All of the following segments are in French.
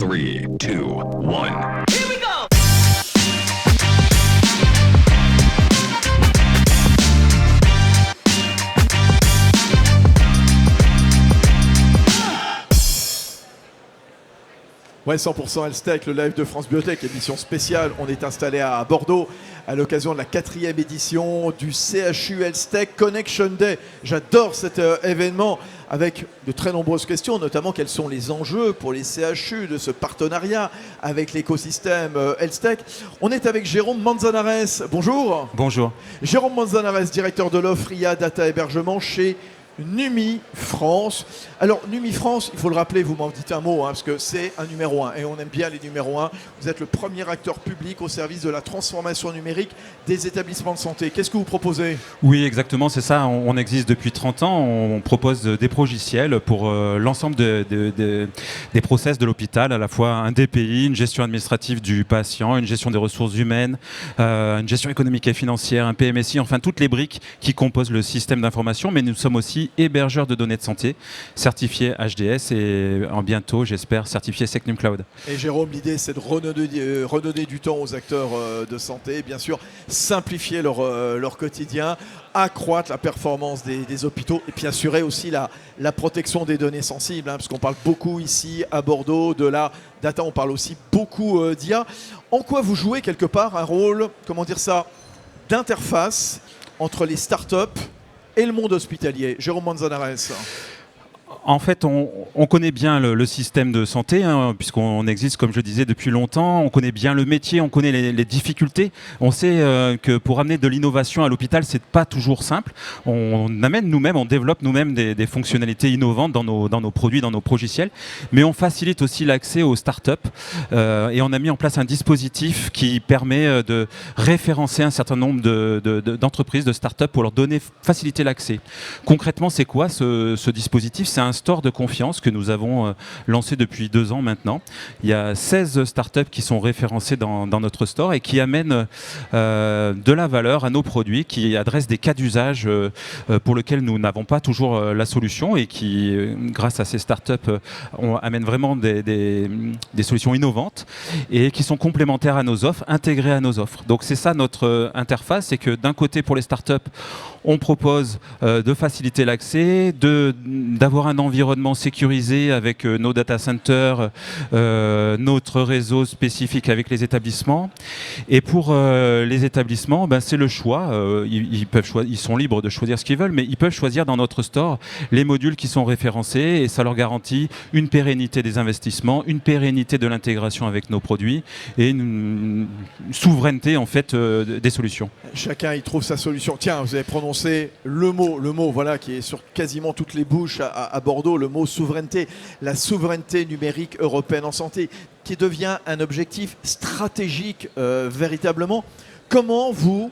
3, 2, 1. Here we go! Ouais, 100% Health-Tech, le live de France Biotech, émission spéciale. On est installé à Bordeaux à l'occasion de la 4e édition du CHU Health-Tech Connection Day. J'adore cet événement avec de très nombreuses questions, notamment quels sont les enjeux pour les CHU de ce partenariat avec l'écosystème Health-Tech. On est avec Jérôme Manzanares. Bonjour. Bonjour. Jérôme Manzanares, directeur de l'offre IA Data Hébergement chez Numi France. Alors Numi France, il faut le rappeler, vous m'en dites un mot, parce que c'est un numéro 1 et on aime bien les numéros 1. Vous êtes le premier acteur public au service de la transformation numérique des établissements de santé. Qu'est-ce que vous proposez ? Oui, exactement, c'est ça. On existe depuis 30 ans. On propose des progiciels pour l'ensemble des process de l'hôpital, à la fois un DPI, une gestion administrative du patient, une gestion des ressources humaines, une gestion économique et financière, un PMSI, enfin toutes les briques qui composent le système d'information. Mais nous sommes aussi hébergeur de données de santé, certifié HDS et bientôt, j'espère, certifié Secnum Cloud. Et Jérôme, l'idée, c'est de redonner du temps aux acteurs de santé, bien sûr, simplifier leur quotidien, accroître la performance des hôpitaux et puis assurer aussi la protection des données sensibles, parce qu'on parle beaucoup ici à Bordeaux de la data, on parle aussi beaucoup d'IA. En quoi vous jouez quelque part un rôle, comment dire ça, d'interface entre les startups et le monde hospitalier? Jérôme Manzanares. En fait, on connaît bien le système de santé, puisqu'on existe, comme je le disais, depuis longtemps. On connaît bien le métier, on connaît les difficultés. On sait que pour amener de l'innovation à l'hôpital, c'est pas toujours simple. On amène nous-mêmes, on développe nous-mêmes des fonctionnalités innovantes dans nos produits, dans nos progiciels. Mais on facilite aussi l'accès aux startups. Et on a mis en place un dispositif qui permet de référencer un certain nombre d'entreprises, de startups, pour leur faciliter l'accès. Concrètement, c'est quoi ce dispositif ? C'est un store de confiance que nous avons lancé depuis 2 ans maintenant. Il y a 16 startups qui sont référencées dans notre store et qui amènent de la valeur à nos produits, qui adressent des cas d'usage pour lesquels nous n'avons pas toujours la solution et qui, grâce à ces startups, amènent vraiment des solutions innovantes et qui sont complémentaires à nos offres, intégrées à nos offres. Donc c'est ça notre interface, c'est que d'un côté pour les startups, on propose de faciliter l'accès, d'avoir un environnement sécurisé avec nos data centers, notre réseau spécifique avec les établissements. Et pour les établissements, c'est le choix. Ils sont libres de choisir ce qu'ils veulent, mais ils peuvent choisir dans notre store les modules qui sont référencés et ça leur garantit une pérennité des investissements, une pérennité de l'intégration avec nos produits et une souveraineté en fait des solutions. Chacun y trouve sa solution. Tiens, vous avez prononcé le mot voilà, qui est sur quasiment toutes les bouches à Bordeaux, le mot souveraineté, la souveraineté numérique européenne en santé, qui devient un objectif stratégique véritablement. Comment vous,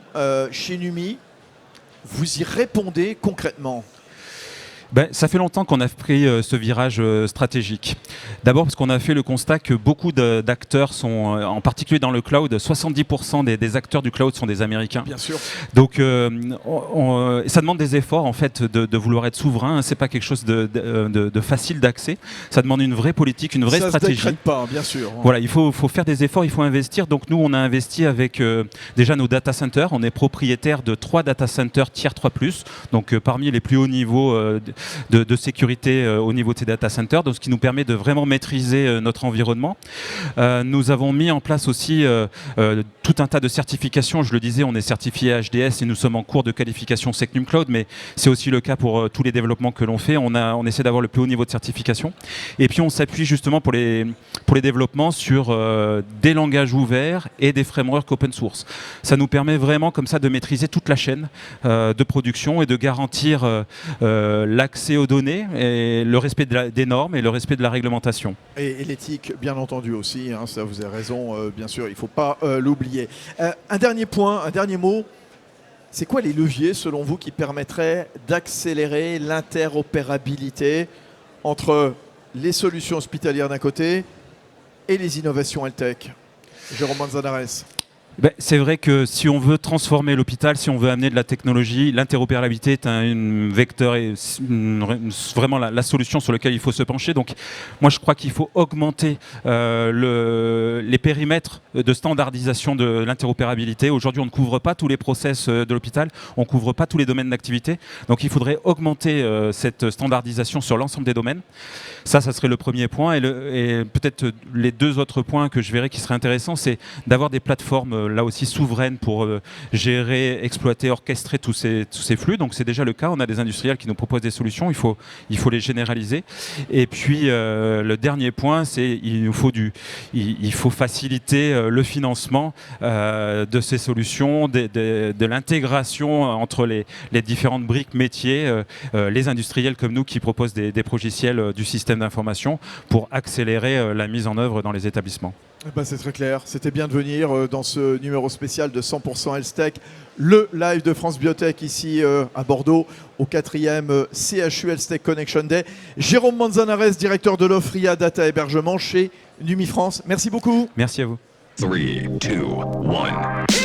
chez Numi, vous y répondez concrètement ? Ça fait longtemps qu'on a pris ce virage stratégique. D'abord parce qu'on a fait le constat que beaucoup d'acteurs sont, en particulier dans le cloud, 70% des acteurs du cloud sont des Américains. Bien sûr. Donc ça demande des efforts en fait de vouloir être souverain. C'est pas quelque chose de facile d'accès. Ça demande une vraie politique, une vraie stratégie. Ça se décrète pas, bien sûr. Voilà, il faut faire des efforts, il faut investir. Donc nous, on a investi avec déjà nos data centers. On est propriétaire de 3 data centers tier 3+, donc parmi les plus hauts niveaux de sécurité au niveau de ces data centers, donc ce qui nous permet de vraiment maîtriser notre environnement. Nous avons mis en place aussi tout un tas de certifications. Je le disais, on est certifié HDS et nous sommes en cours de qualification Secnum Cloud, mais c'est aussi le cas pour tous les développements que l'on fait. On essaie d'avoir le plus haut niveau de certification. Et puis on s'appuie justement pour les développements sur des langages ouverts et des frameworks open source. Ça nous permet vraiment comme ça de maîtriser toute la chaîne de production et de garantir l'accès aux données et le respect des normes et le respect de la réglementation. Et l'éthique, bien entendu aussi, ça vous avez raison, bien sûr, il ne faut pas l'oublier. Un dernier point, un dernier mot, c'est quoi les leviers selon vous qui permettraient d'accélérer l'interopérabilité entre les solutions hospitalières d'un côté et les innovations Health-Tech ? Jérôme Manzanares. C'est vrai que si on veut transformer l'hôpital, si on veut amener de la technologie, l'interopérabilité est un vecteur et vraiment la solution sur laquelle il faut se pencher. Donc moi je crois qu'il faut augmenter les périmètres de standardisation de l'interopérabilité. Aujourd'hui on ne couvre pas tous les process de l'hôpital, on ne couvre pas tous les domaines d'activité. Donc il faudrait augmenter cette standardisation sur l'ensemble des domaines. Ça serait le premier point. Et peut-être les deux autres points que je verrais qui seraient intéressants, c'est d'avoir des plateformes là aussi souveraines pour gérer, exploiter, orchestrer tous ces flux. Donc c'est déjà le cas. On a des industriels qui nous proposent des solutions. Il faut les généraliser. Et puis le dernier point, c'est il faut faciliter le financement de ces solutions, de l'intégration entre les différentes briques métiers, les industriels comme nous qui proposent des progiciels du système d'information pour accélérer la mise en œuvre dans les établissements. C'est très clair, c'était bien de venir dans ce numéro spécial de 100% Health Tech, le live de France Biotech ici à Bordeaux, au 4e CHU Health Tech Connection Day. Jérôme Manzanares, directeur de l'offre IA Data Hébergement chez Numifrance. Merci beaucoup. Merci à vous. 3, 2, 1.